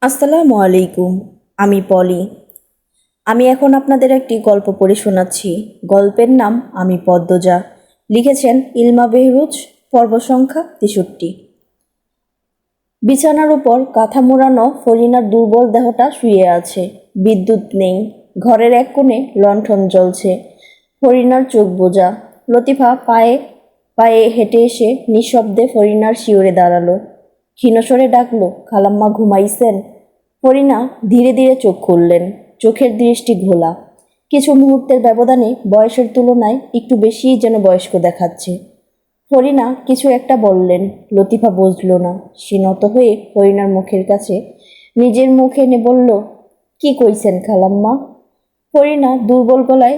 আসসালামু আলাইকুম। আমি পলি। আমি এখন আপনাদের একটি গল্প পড়ে শোনাচ্ছি। গল্পের নাম আমি পদ্মজা। লিখেছেন ইলমা বেহরুজ। পর্ব সংখ্যা 63। বিছানার উপর কাঁথা মোড়ানো ফরিনার দুর্বল দেহটা শুয়ে আছে। বিদ্যুৎ নেই। ঘরের এক কোণে লণ্ঠন জ্বলছে। ফরিনার চোখ বোঝা। লতিফা পায়ে পায়ে হেঁটে এসে নিঃশব্দে ফরিনার শিওরে দাঁড়ালো। ক্ষীণস্বরে ডাকলো, খালাম্মা ঘুমাইছেন? ফরিনা ধীরে ধীরে চোখ খুললেন। চোখের দৃষ্টি ঘোলা। কিছু মুহূর্তের ব্যবধানে বয়সের তুলনায় একটু বেশিই যেন বয়স্ক দেখাচ্ছে। ফরিনা কিছু একটা বললেন। লতিফা বুঝল না। সে নত হয়ে ফরিনার মুখের কাছে নিজের মুখ এনে বলল, কি কইছেন খালাম্মা? ফরিনা দুর্বল গলায়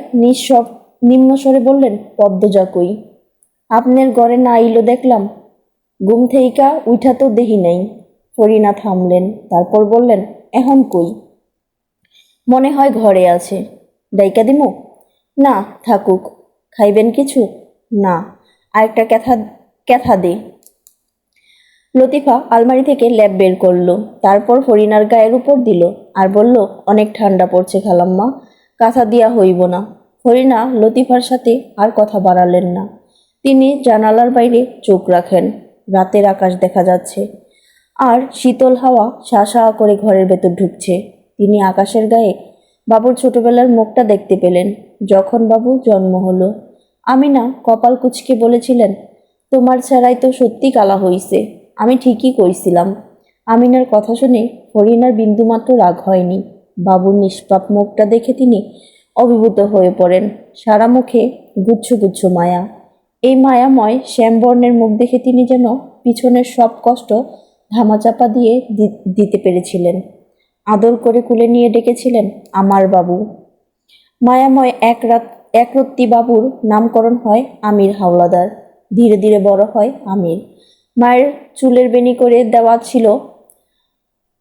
নিম্ন স্বরে বললেন, পদ্মজা কই? আপনার ঘরে না আইলো দেখলাম। ঘুম থেইকা উঠা তো দেহি নাই। ফরিনা থামলেন, তারপর বললেন, এখন কই? মনে হয় ঘরে আছে। ডাইকা দিমু? না, থাকুক। খাইবেন কিছু? না। আরেকটা ক্যাথা ক্যাথা দে। লতিফা আলমারি থেকে ল্যাপ বের করলো, তারপর ফরিনার গায়ের উপর দিল আর বলল, অনেক ঠান্ডা পড়ছে খালাম্মা, কাঁথা দিয়া হইব না। ফরিনা লতিফার সাথে আর কথা বাড়ালেন না। তিনি জানালার বাইরে চোখ রাখেন। রাতের আকাশ দেখা যাচ্ছে আর শীতল হাওয়া শা করে ঘরের ভেতর ঢুকছে। তিনি আকাশের গায়ে বাবুর ছোটবেলার মুখটা দেখতে পেলেন, যখন বাবু জন্ম হলো। আমিনা কপাল কুঁচকে বলেছিলেন, তোমার ছাড়াই তো সত্যি কালা হইছে। আমি ঠিকই কইছিলাম। আমিনার কথা শুনে ফরিনার বিন্দুমাত্র রাগ হয়নি। বাবুর নিষ্পাপ মুখটা দেখে তিনি অভিভূত হয়ে পড়েন। সারা মুখে গুচ্ছ গুচ্ছ মায়া। এই মায়াময় শ্যামবর্ণের মুখ দেখে তিনি যেন পিছনের সব কষ্ট ধামাচাপা দিয়ে দিতে পেরেছিলেন। আদর করে কুলে নিয়ে ডেকেছিলেন, আমার বাবু। মায়াময় একরত্তি বাবুর নামকরণ হয় আমির হাওলাদার। ধীরে ধীরে বড় হয় আমির। মায়ের চুলের বেনি করে দেওয়া ছিল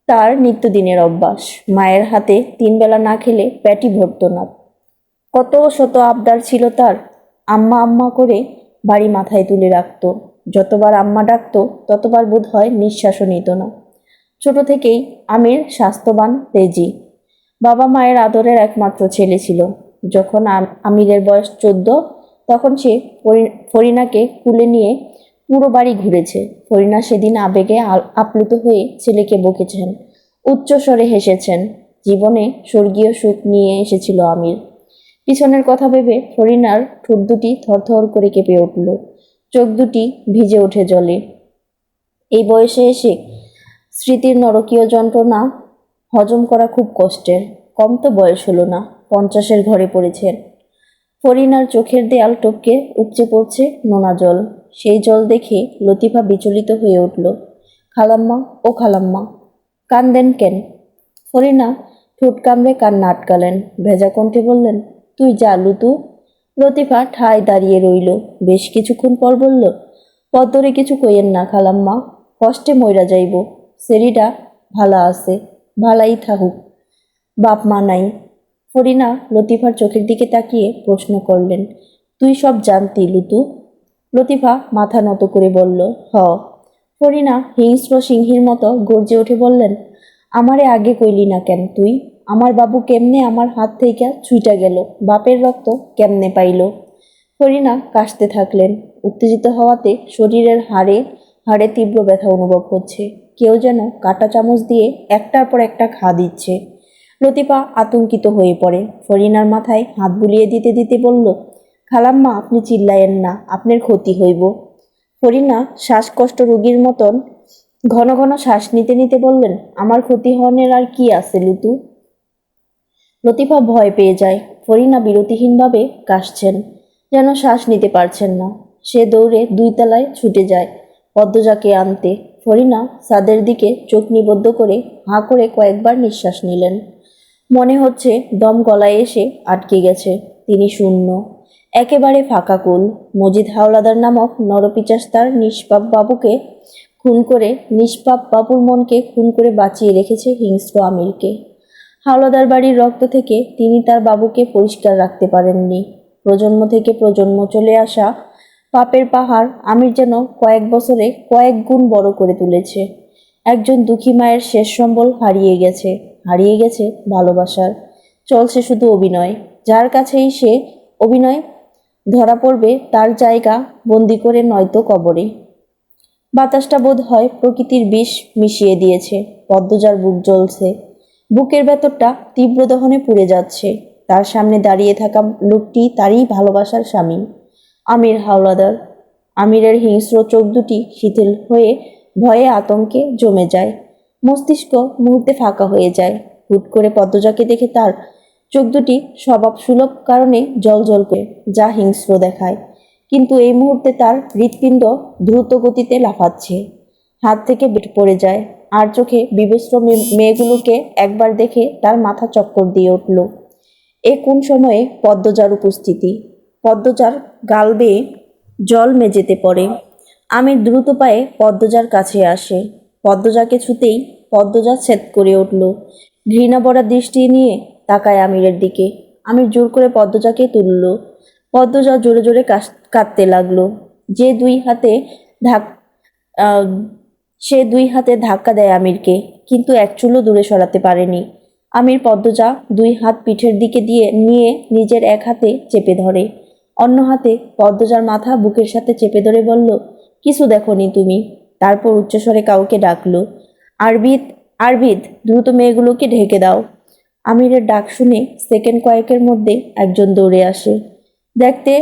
তার নিত্যদিনের অভ্যাস। মায়ের হাতে 3 বেলা না খেলে পেটই ভরত না। কত শত আবদার ছিল তার। আম্মা আম্মা করে বাড়ি মাথায় তুলে রাখত। যতবার আম্মা ডাকত ততবার বোধ হয় নিঃশ্বাসও নিত না। ছোট থেকেই আমির স্বাস্থ্যবান, তেজি। বাবা মায়ের আদরের একমাত্র ছেলে ছিল। যখন আমিরের বয়স 14, তখন সে ফরিনাকে কুলে নিয়ে পুরো বাড়ি ঘুরেছে। ফরিনা সেদিন আবেগে আপ্লুত হয়ে ছেলেকে বকেছেন, উচ্চস্বরে হেসেছেন। জীবনে স্বর্গীয় সুখ নিয়ে এসেছিল আমির। পিছনের কথা ভেবে ফরিনার ঠোঁট দুটি থরথর করে কেঁপে উঠল। চোখ দুটি ভিজে ওঠে জলে। এই বয়সে এসে স্মৃতির নরকীয় যন্ত্রণা হজম করা খুব কষ্টের। কম তো বয়স হলো না, 50-এর ঘরে পড়েছেন। ফরিনার চোখের দেয়াল টপকে উপচে পড়ছে নোনা জল। সেই জল দেখে লতিফা বিচলিত হয়ে উঠল। খালাম্মা, ও খালাম্মা, কান্দেন কেন? ফরিনা ঠোঁট কামড়ে কান্না আটকালেন। ভেজা কণ্ঠে বললেন, তুই যা লুতু। লতিফা ঠায় দাঁড়িয়ে রইল। বেশ কিছুক্ষণ পর বলল, পদ্মরে কিছু কইয়েন না খালাম্মা, কষ্টে মইরা যাইব। সেরিডা ভালা আছে, ভালাই থাকুক। বাপ মা নাই। ফরিনা লতিফার চোখের দিকে তাকিয়ে প্রশ্ন করলেন, তুই সব জানতি লুতু? লতিফা মাথা নত করে বলল, হ। ফরিনা হিংস্র সিংহীর মতো গর্জে উঠে বললেন, আমারে আগে কইলি না কেন তুই? আমার বাবু কেমনে আমার হাত থেকে ছুইটা গেল? বাপের রক্ত কেমনে পাইল? ফরিনা কাশতে থাকলেন। উত্তেজিত হওয়াতে শরীরের হাড়ে হাড়ে তীব্র ব্যথা অনুভব হচ্ছে। কেউ যেন কাঁটা চামচ দিয়ে একটার পর একটা ঘা দিচ্ছে। লতিফা আতঙ্কিত হয়ে পড়ে। ফরিনার মাথায় হাত বুলিয়ে দিতে দিতে বলল, খালাম্মা, আপনি চিল্লায়েন না, আপনার ক্ষতি হইব। ফরিনা শ্বাসকষ্ট রোগীর মতন ঘন ঘন শ্বাস নিতে নিতে বললেন, আমার ক্ষতি হওয়ার আর কি আছে লুতু? লতিফা ভয় পেয়ে যায়। ফরিনা বিরতিহীনভাবে কাশছেন, যেন শ্বাস নিতে পারছেন না। সে দৌড়ে 2 তলায় ছুটে যায় পদ্মজাকে আনতে। ফরিনা ছাদের দিকে চোখ নিবদ্ধ করে হাঁ করে কয়েকবার নিঃশ্বাস নিলেন। মনে হচ্ছে দম গলায় এসে আটকে গেছে। তিনি শূন্য, একেবারে ফাঁকা কুল। মজিদ হাওলাদার নামক নরপিচাস তার নিষ্পাপ বাবুকে খুন করে, নিষ্পাপ বাবুর মনকে খুন করে বাঁচিয়ে রেখেছে হিংস্র আমিরকে। হাওলাদার বাড়ির রক্ত থেকে তিনি তার বাবুকে পরিষ্কার রাখতে পারেননি। প্রজন্ম থেকে প্রজন্ম চলে আসা পাপের পাহাড় আমির যেন কয়েক বছরে কয়েক গুণ বড় করে তুলেছে। একজন দুঃখী মায়ের শেষ সম্বল হারিয়ে গেছে ভালোবাসার। চলছে শুধু অভিনয়। যার কাছেই সে অভিনয় ধরা পড়বে, তার জায়গা বন্দি করে নয়তো কবরে। বাতাসটা বোধ হয় প্রকৃতির বিষ মিশিয়ে দিয়েছে। পদ্মজার বুক জ্বলছে, বুকের ভেতরটা তীব্র দহনে পুড়ে যাচ্ছে। তার সামনে দাঁড়িয়ে থাকা লোকটি তারই ভালোবাসার স্বামী, আমির হাওলাদার। আমিরের হিংস্র চোখ দুটি শিথিল হয়ে ভয়ে আতঙ্কে জমে যায়। মস্তিষ্ক মুহূর্তে ফাঁকা হয়ে যায়। হুট করে পদ্মজাকে দেখে তার চোখ দুটি স্বভাব সুলভ কারণে জল করে, যা হিংস্র দেখায়। কিন্তু এই মুহূর্তে তার হৃৎপিণ্ড দ্রুত গতিতে লাফাচ্ছে, হাত থেকে বের পড়ে যায়। আর চোখে বিবস্ত্র মেয়েগুলোকে একবার দেখে তার মাথা চক্কর দিয়ে উঠল। এ কোন সময়ে পদ্মজার উপস্থিতি! পদ্মজার গাল বেয়ে জল মেঝেতে পড়ে। আমির দ্রুত পায়ে পদ্মজার কাছে আসে। পদ্মজাকে ছুতেই পদ্মজা ছেদ করে উঠল। ঘৃণা ভরা দৃষ্টি নিয়ে তাকায় আমিরের দিকে। আমির জোর করে পদ্মজাকে তুলল। পদ্মজা জোরে জোরে কাঁদতে লাগলো। যে দুই হাতে ধাক আহ, সে দুই হাতে ধাক্কা দেয় আমিরকে, কিন্তু এক চুলও দূরে সরাতে পারেনি। আমির পদ্মজা দুই হাত পিঠের দিকে দিয়ে নিয়ে নিজের এক হাতে চেপে ধরে, অন্য হাতে পদ্মজার মাথা বুকের সাথে চেপে ধরে বলল, কিছু দেখোনি তুমি? তারপর উচ্চস্বরে কাউকে ডাকলো, আরবিদ, আরবিদ, দ্রুত মেয়েগুলোকে ঢেকে দাও। আমিরের ডাক শুনে সেকেন্ড কয়েকের মধ্যে একজন দৌড়ে আসে। দেখতে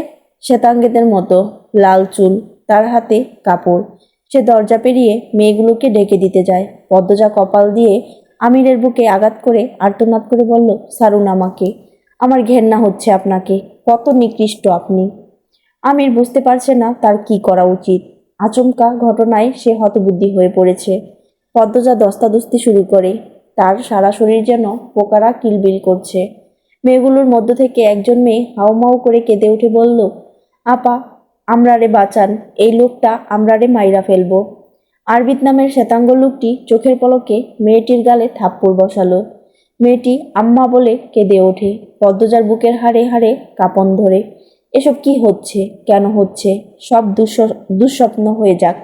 শ্বেতাঙ্গদের মতো, লাল চুল, তার হাতে কাপড়। সে দরজা পেরিয়ে মেয়েগুলোকে ডেকে দিতে যায়। পদ্মজা কপাল দিয়ে আমিরের বুকে আঘাত করে আর্তনাদ করে বলল, ছাড়ুন আমাকে, আমার ঘেন্না হচ্ছে আপনাকে, কত নিকৃষ্ট আপনি। আমির বুঝতে পারছে না তার কি করা উচিত। আচমকা ঘটনায় সে হতবুদ্ধি হয়ে পড়েছে। পদ্মজা দস্তাদস্তি শুরু করে। তার সারা শরীর যেন পোকারা কিলবিল করছে। মেয়েগুলোর মধ্য থেকে একজন মেয়ে হাউমাউ করে কেঁদে উঠে বলল, আপা, আমরারে বাঁচান, এই লোকটা আমরারে মাইরা ফেলবো। আরবিদ নামের শ্বেতাঙ্গ লোকটি চোখের পলকে মেয়েটির গালে থাপ্পড় বসালো। মেয়েটি আম্মা বলে কেঁদে ওঠে। পদ্মজার বুকের হাড়ে হাড়ে কাঁপন ধরে। এসব কি হচ্ছে? কেন হচ্ছে? সব দুঃস্বপ্ন হয়ে যাক,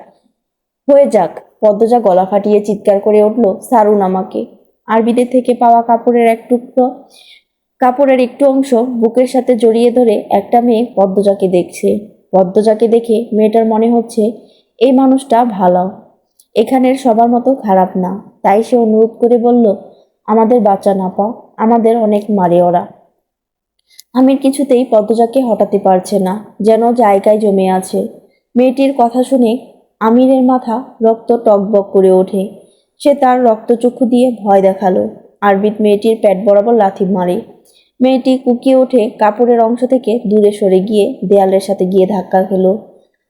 হয়ে যাক। পদ্মজা গলা ফাটিয়ে চিৎকার করে উঠল, ছাড়ুন আমাকে। আরবিদের থেকে পাওয়া কাপড়ের একটু অংশ বুকের সাথে জড়িয়ে ধরে একটা মেয়ে পদ্মজাকে দেখছে। পদ্মজাকে দেখে মেয়েটার মনে হচ্ছে এই মানুষটা ভালো, এখানের সবার মতো খারাপ না। তাই সে অনুরোধ করে বলল, আমাদের বাচ্চা না পা, আমাদের অনেক মারে ওরা। আমির কিছুতেই পদ্মজাকে হটাতে পারছে না, যেন জায়গায় জমে আছে। মেয়েটির কথা শুনে আমিরের মাথা রক্ত টকবক করে ওঠে। সে তার রক্তচক্ষু দিয়ে ভয় দেখালো। আরবিদ মেয়েটির পেট বরাবর লাথি মারে। মেয়েটি কুকিয়ে ওঠে, কাপড়ের অংশ থেকে দূরে সরে গিয়ে দেয়ালের সাথে গিয়ে ধাক্কা খেলো।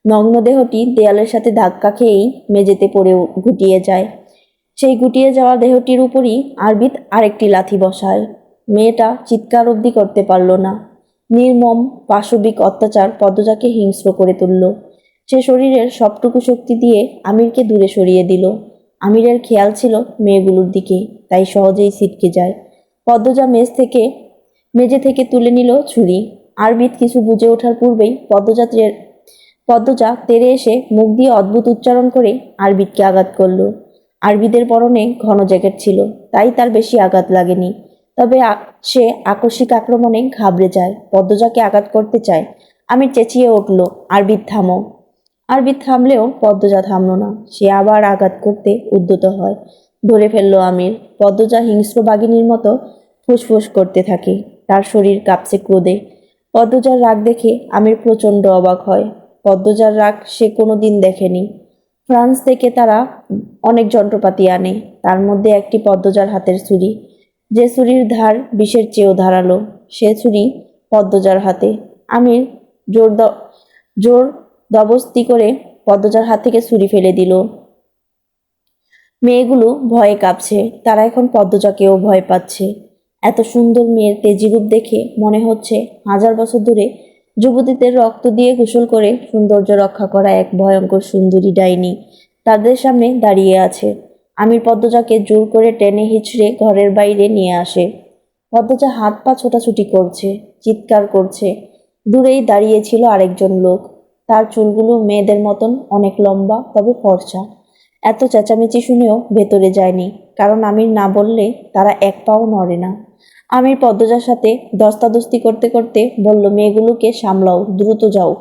নগ্ন দেহটি দেয়ালের সাথে ধাক্কা খেয়েই মেঝেতে পড়ে গুটিয়ে যায়। সেই গুটিয়ে যাওয়া দেহটির উপরই আরবিদ আরেকটি লাথি বসায়। মেয়েটা চিৎকার অবধি করতে পারল না। নির্মম পাশবিক অত্যাচার পদ্মজাকে হিংস্র করে তুলল। সে শরীরের সবটুকু শক্তি দিয়ে আমিরকে দূরে সরিয়ে দিল। আমিরের খেয়াল ছিল মেয়েগুলোর দিকে, তাই সহজেই ছিটকে যায়। পদ্মজা মেঝে থেকে তুলে নিল ছুরি। আরবিদ কিছু বুঝে ওঠার পূর্বেই পদ্মজা তেড়ে এসে মুখ দিয়ে অদ্ভুত উচ্চারণ করে আরবিদকে আঘাত করল। আরবিদের পরনে ঘন জ্যাকেট ছিল, তাই তার বেশি আঘাত লাগেনি। তবে সে আকস্মিক আক্রমণে ঘাবড়ে যায়, পদ্মজাকে আঘাত করতে চায়। আমির চেঁচিয়ে উঠল, আরবিদ থামো। আরবিদ থামলেও পদ্মজা থামল না। সে আবার আঘাত করতে উদ্যত হয়। ধরে ফেলল আমির। পদ্মজা হিংস্র বাঘিনীর মতো ফুসফুস করতে থাকে। তার শরীর কাঁপছে ক্রোধে। পদ্মজার রাগ দেখে আমির প্রচণ্ড অবাক হয়। পদ্মজার রাগ সে কোনোদিন দেখেনি। ফ্রান্স থেকে তারা অনেক যন্ত্রপাতি আনে, তার মধ্যে একটি পদ্মজার হাতের ছুরি। যে ছুরির ধার বিষের চেয়েও ধারালো, সে ছুরি পদ্মজার হাতে। আমির জোর দবস্তি করে পদ্মজার হাত থেকে ছুরি ফেলে দিল। মেয়েগুলো ভয়ে কাঁপছে। তারা এখন পদ্মজাকেও ভয় পাচ্ছে। এত সুন্দর মেয়ের তেজিরূপ দেখে মনে হচ্ছে 1000 বছর ধরে যুবতীদের রক্ত দিয়ে গোসল করে সৌন্দর্য রক্ষা করা এক ভয়ঙ্কর সুন্দরী ডাইনি তাদের সামনে দাঁড়িয়ে আছে। আমির পদ্মজাকে জোর করে টেনে হিঁচড়ে ঘরের বাইরে নিয়ে আসে। পদ্মজা হাত পা ছোটাছুটি করছে, চিৎকার করছে। দূরেই দাঁড়িয়ে ছিল আরেকজন লোক। তার চুলগুলো মেয়েদের মতন অনেক লম্বা, তবে ফর্সা। এত চেঁচামেচি শুনেও ভেতরে যায়নি, কারণ আমির না বললে তারা এক পাও নড়ে না। আমির পদ্মজার সাথে দস্তাদস্তি করতে করতে বলল, মেয়েগুলোকে সামলাও, দ্রুত যাও,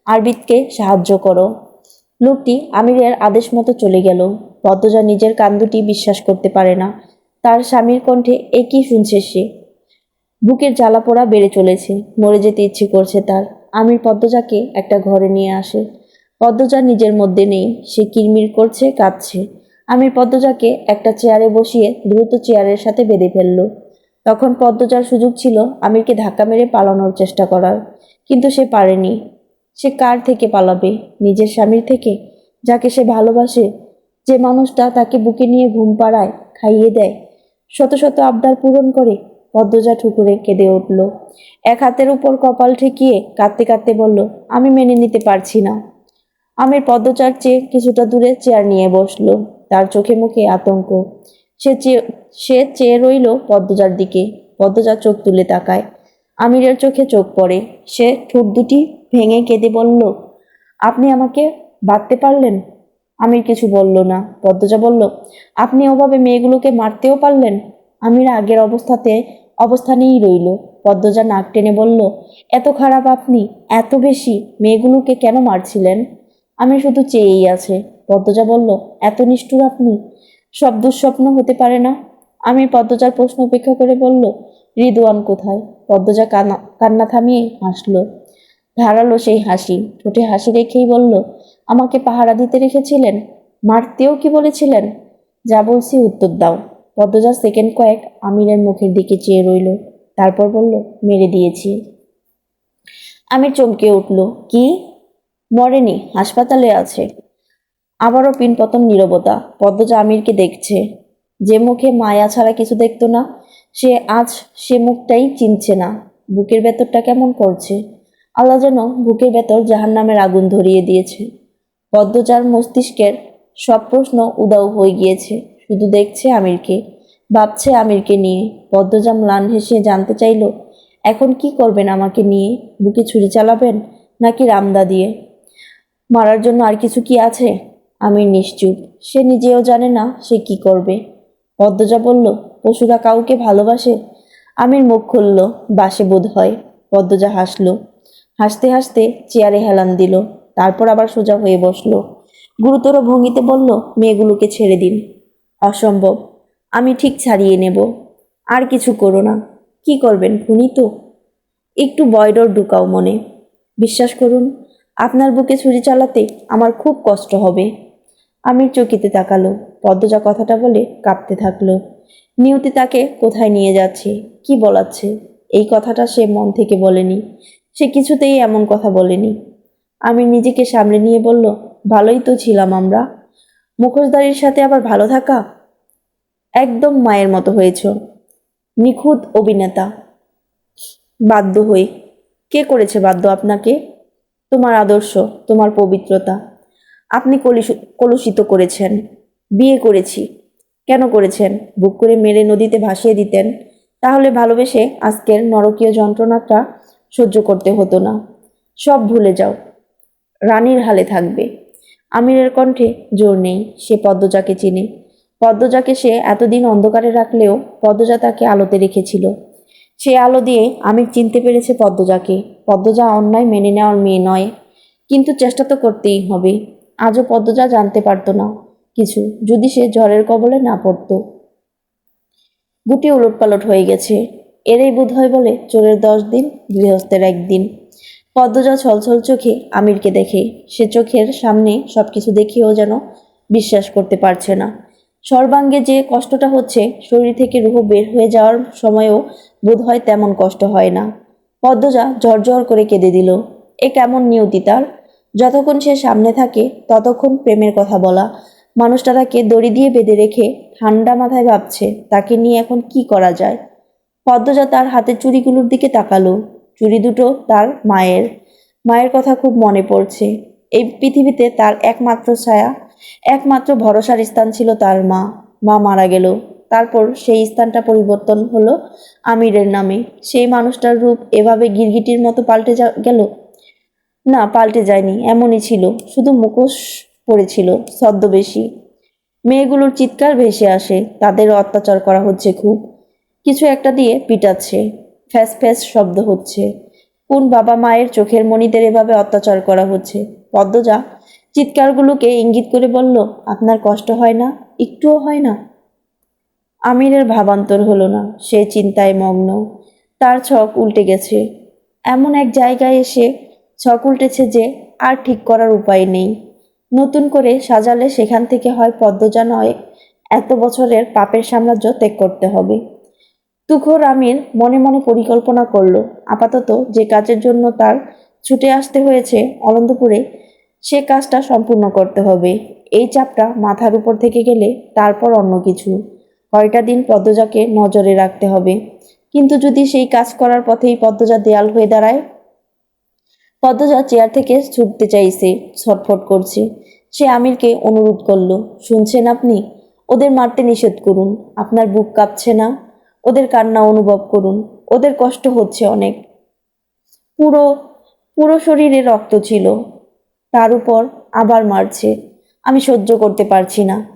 আরবিদকে সাহায্য করো। লোকটি আমিরের আদেশ মতো চলে গেল। পদ্মজা নিজের কান দুটি বিশ্বাস করতে পারে না। তার স্বামীর কণ্ঠে এ কি শুনছে সে? বুকের জ্বালাপোড়া বেড়ে চলেছে, মরে যেতে ইচ্ছে করছে তার। আমির পদ্মজাকে একটা ঘরে নিয়ে আসে। পদ্মজা নিজের মধ্যে নেই, সে কিরমির করছে, কাঁদছে। আমির পদ্মজাকে একটা চেয়ারে বসিয়ে দ্রুত চেয়ারের সাথে বেঁধে ফেলল। তখন পদ্মজার সুযোগ ছিল আমিরকে ধাক্কা মেরে পালানোর চেষ্টা করার, কিন্তু সে পারেনি। সে কার থেকে পালাবে? নিজের স্বামীর থেকে, যাকে সে ভালোবাসে, যে মানুষটা তাকে বুকে নিয়ে ঘুম পাড়ায়, খাইয়ে দেয়, শত শত আবদার পূরণ করে। পদ্মজা ঠুকুরে কেঁদে উঠল। এক হাতের উপর কপাল ঠেকিয়ে কাঁদতে কাঁদতে বলল, আমি মেনে নিতে পারছি না। আমির পদ্মজার চেয়ে কিছুটা দূরে চেয়ার নিয়ে বসলো। তার চোখে মুখে আতঙ্ক। সে চেয়ে রইল পদ্মজার দিকে। পদ্মজার চোখ তুলে তাকায়। আমিরের চোখে চোখ পড়ে। সে ঠোঁট দুটি ভেঙে কেঁদে বলল, আপনি আমাকে বাঁধতে পারলেন? আমির কিছু বলল না। পদ্মজা বলল, আপনি ওভাবে মেয়েগুলোকে মারতেও পারলেন? আমির আগের অবস্থানেই রইল। পদ্মজা নাক টেনে বলল, এত খারাপ আপনি? এত বেশি? মেয়েগুলোকে কেন মারছিলেন? আমি শুধু চেয়েই আছে। পদ্মজা বলল, এত নিষ্ঠুর আপনি? সব দুঃস্বপ্ন হতে পারে না? আমি পদ্মজার প্রশ্ন উপেক্ষা করে বলল, রিদওয়ান কোথায়? পদ্মজা কান্না থামিয়ে হাসল। ধারালো সেই হাসি, ঠোঁটে হাসি রেখেই বলল, আমাকে পাহারা দিতে রেখেছিলেন? মারতেও কি বলেছিলেন? যা বলছি উত্তর দাও। পদ্মজা সেকেন্ড কয়েক আমিরের মুখের দিকে চেয়ে রইল, তারপর বলল, মেরে দিয়েছি। আমির চমকে উঠল। কি? মরেনি, হাসপাতালে আছে। আবারও পিনপতন নীরবতা। পদ্মজা আমিরকে দেখছে। যে মুখে মায়া ছাড়া কিছু দেখতো না, সে মুখটাই চিনছে না। বুকের ভেতরটা কেমন করছে। আল্লাহ যেন বুকের ভেতর জাহান্নামের আগুন ধরিয়ে দিয়েছে। পদ্মজার মস্তিষ্কের সব প্রশ্ন উধাও হয়ে গিয়েছে। শুধু দেখছে আমিরকে, ভাবছে আমিরকে নিয়ে। পদ্মজা ম্লান হেসে জানতে চাইল, এখন কি করবেন আমাকে নিয়ে? বুকে ছুরি চালাবেন, নাকি রামদা দিয়ে? মারার জন্য আর কিছু কি আছে? আমির নিশ্চুপ। সে নিজেও জানে না সে কি করবে। পদ্মজা বলল, পশুরা কাউকে ভালোবাসে? আমির মুখ খুলল, বাসে বোধ হয়। পদ্মজা হাসল। হাসতে হাসতে চেয়ারে হেলান দিল, তারপর আবার সোজা হয়ে বসলো। গুরুতর ভঙ্গিতে বলল, মেয়েগুলোকে ছেড়ে দিন। অসম্ভব। আমি ঠিক ছাড়িয়ে নেব। আর কিছু করো না। কি করবেন? খুনি তো। একটু বয়ডর ঢুকাও মনে। বিশ্বাস করুন, আপনার বুকে ছুরি চালাতে আমার খুব কষ্ট হবে। আমির চকিতে তাকালো। পদ্মজা কথাটা বলে কাঁপতে থাকলো। নিয়তি তাকে কোথায় নিয়ে যাচ্ছে, কি বলাচ্ছে, এই কথাটা সে মন থেকে বলেনি। সে কিছুতেই এমন কথা বলেনি। আমির নিজেকে সামলে নিয়ে বলল, ভালোই তো ছিলাম আমরা। মুখোশধারীর সাথে আবার ভালো থাকা? একদম মায়ের মতো হয়েছ। নিখুঁত অভিনেতা। বাধ্য হই। কে করেছে বাধ্য আপনাকে? তোমার আদর্শ, তোমার পবিত্রতা। আপনি কলুষিত করেছেন। বিয়ে করেছি। কেন করেছেন? বুক করে মেরে নদীতে ভাসিয়ে দিতেন, তাহলে ভালোবেসে আজকের নরকীয় যন্ত্রণাটা সহ্য করতে হতো না। সব ভুলে যাও, রানীর হালে থাকবে। আমিরের কণ্ঠে জোর নেই। সে পদ্মজাকে চিনে। পদ্মজাকে সে এতদিন অন্ধকারে রাখলেও পদ্মজা তাকে আলোতে রেখেছিল। সে আলো দিয়ে আমির চিনতে পেরেছে পদ্মজাকে। পদ্মজা অন্যায় মেনে নেওয়ার মেয়ে নয়, কিন্তু চেষ্টা তো করতেই হবে। আজও পদ্মজা জানতে পারতো না কিছু, যদি সে ঝড়ের কবলে না পড়তো। গুটি উলটপালট হয়ে গেছে। এরই বোধ হয় বলে চোরের 10 দিন, গৃহস্থের 1 দিন। পদ্মজা ছলছল চোখে আমিরকে দেখে। সে চোখের সামনে সবকিছু দেখেও যেন বিশ্বাস করতে পারছে না। সর্বাঙ্গে যে কষ্টটা হচ্ছে, শরীর থেকে রুহ বের হয়ে যাওয়ার সময়ও বোধ হয় তেমন কষ্ট হয় না। পদ্মজা ঝরঝর করে কেঁদে দিল। এ কেমন নিয়তি তার! যতক্ষণ সে সামনে থাকে ততক্ষণ প্রেমের কথা বলা, মানুষটা তাকে দড়ি দিয়ে বেঁধে রেখে ঠান্ডা মাথায় ভাবছে তাকে নিয়ে এখন কি করা যায়। পদ্মজা তার হাতের চুড়িগুলোর দিকে তাকালো। চুড়ি দুটো তার মায়ের। মায়ের কথা খুব মনে পড়ছে। এই পৃথিবীতে তার একমাত্র ছায়া, একমাত্র ভরসার স্থান ছিল তার মা। মা মারা গেল। তারপর সেই স্থানটা পরিবর্তন হলো আমিরের নামে। সেই মানুষটার রূপ এভাবে গিরগিটির মতো পাল্টে গেল? না, পাল্টে যায়নি, এমনই ছিল, শুধু মুখোশ পড়েছিল ছদ্মবেশী। মেয়েগুলোর চিৎকার ভেসে আসে, তাদের অত্যাচার করা হচ্ছে খুব। কিছু একটা দিয়ে পিটাচ্ছে, ফ্যাস ফ্যাস শব্দ হচ্ছে। কোন বাবা মায়ের চোখের মণিদের এভাবে অত্যাচার করা হচ্ছে? পদ্মজা চিৎকারগুলোকে ইঙ্গিত করে বলল, আপনার কষ্ট হয় না? একটুও হয় না? আমিরের ভাবান্তর হলো না, সে চিন্তায় মগ্ন। তার ছক উল্টে গেছে। এমন এক জায়গায় এসে ছক উল্টেছে যে আর ঠিক করার উপায় নেই। নতুন করে সাজালে সেখান থেকে হয় পদ্মজা নয়, এত বছরের পাপের সাম্রাজ্য ত্যাগ করতে হবে। তুখোর আমির মনে মনে পরিকল্পনা করলো, আপাতত যে কাজের জন্য তার ছুটে আসতে হয়েছে অনন্তপুরে, সে কাজটা সম্পূর্ণ করতে হবে। এই চাপটা মাথার উপর থেকে গেলে তারপর অন্য কিছু। কয়টা দিন পদ্মজাকে নজরে রাখতে হবে। কিন্তু যদি সেই কাজ করার পথেই পদ্মজা দেয়াল হয়ে দাঁড়ায়? পদ্মজা চেয়ার থেকে ছুটতে চাইছে, ছটফট করছে। সে আমিরকে অনুরোধ করলো, শুনছেন আপনি? ওদের মারতে নিষেধ করুন। আপনার বুক কাঁপছে না? ওদের কান্না অনুভব করুন। ওদের কষ্ট হচ্ছে অনেক। পুরো পুরো শরীরে রক্ত ছিল, তার উপর আবার মারছে। আমি সহ্য করতে পারছি না।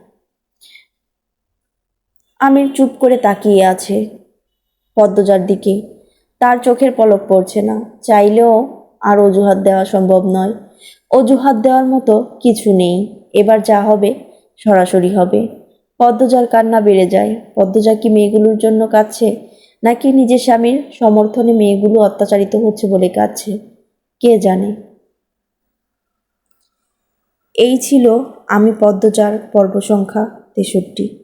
আমির চুপ করে তাকিয়ে আছে পদ্মজার দিকে। তার চোখের পলক পড়ছে না। চাইলেও আর অজুহাত দেওয়া সম্ভব নয়। অজুহাত দেওয়ার মতো কিছু নেই। এবার যা হবে সরাসরি হবে। পদ্মজার কান্না বেড়ে যায়। পদ্মজা কি মেয়েগুলোর জন্য কাঁদছে, নাকি নিজের স্বামীর সমর্থনে মেয়েগুলো অত্যাচারিত হচ্ছে বলে কাঁদছে? কে জানে। এই ছিল আমি পদ্মজার পর্ব সংখ্যা 63।